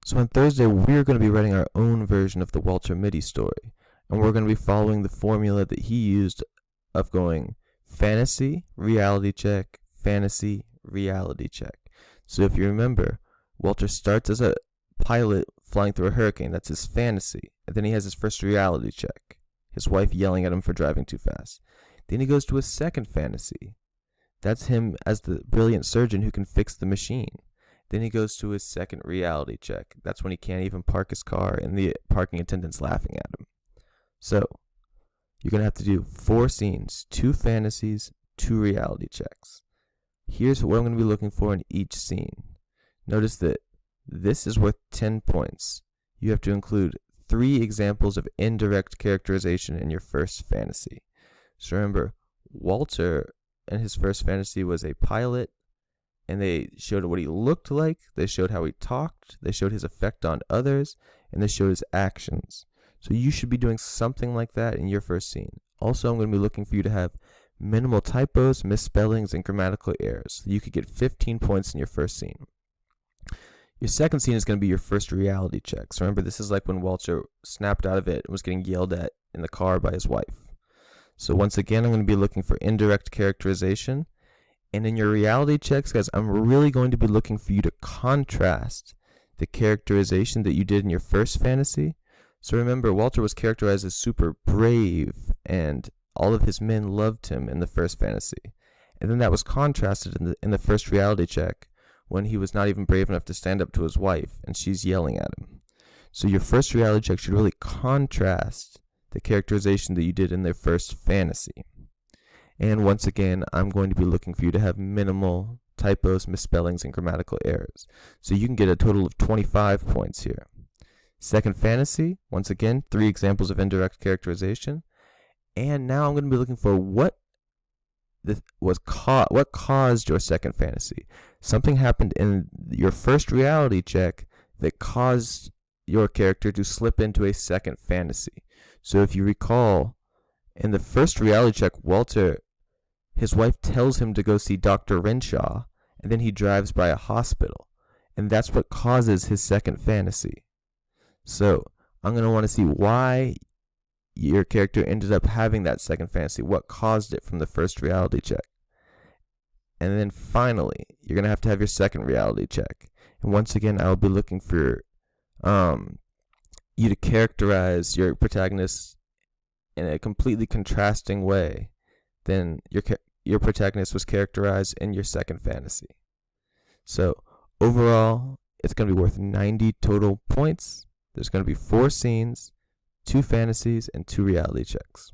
So on Thursday, we're going to be writing our own version of the Walter Mitty story. And we're going to be following the formula that he used of going fantasy, reality check, fantasy, reality check. So if you remember, Walter starts as a pilot flying through a hurricane. That's his fantasy. And then he has his first reality check. His wife yelling at him for driving too fast. Then he goes to his second fantasy. That's him as the brilliant surgeon who can fix the machine. Then he goes to his second reality check. That's when he can't even park his car and the parking attendant's laughing at him. So, you're going to have to do 4 scenes, 2 fantasies, 2 reality checks. Here's what I'm going to be looking for in each scene. Notice that this is worth 10 points. You have to include 3 examples of indirect characterization in your first fantasy. So remember, Walter in his first fantasy was a pilot, and they showed what he looked like, they showed how he talked, they showed his effect on others, and they showed his actions. So you should be doing something like that in your first scene. Also, I'm going to be looking for you to have minimal typos, misspellings, and grammatical errors. You could get 15 points in your first scene. Your second scene is going to be your first reality check. So remember, this is like when Walter snapped out of it and was getting yelled at in the car by his wife. So once again, I'm going to be looking for indirect characterization. And in your reality checks, guys, I'm really going to be looking for you to contrast the characterization that you did in your first fantasy. So remember, Walter was characterized as super brave, and all of his men loved him in the first fantasy. And then that was contrasted in the first reality check when he was not even brave enough to stand up to his wife, and she's yelling at him. So your first reality check should really contrast the characterization that you did in their first fantasy. And once again, I'm going to be looking for you to have minimal typos, misspellings, and grammatical errors. So you can get a total of 25 points here. Second fantasy, once again, 3 examples of indirect characterization. And now I'm going to be looking for what caused your second fantasy. Something happened in your first reality check that caused your character to slip into a second fantasy. So if you recall, in the first reality check, Walter, his wife tells him to go see Dr. Renshaw, and then he drives by a hospital. And that's what causes his second fantasy. So I'm going to want to see why your character ended up having that second fantasy. What caused it from the first reality check? And then finally, you're going to have your second reality check. And once again, I'll be looking for you to characterize your protagonist in a completely contrasting way than your protagonist was characterized in your second fantasy. So overall, it's going to be worth 90 total points. There's going to be 4 scenes, 2 fantasies, and 2 reality checks.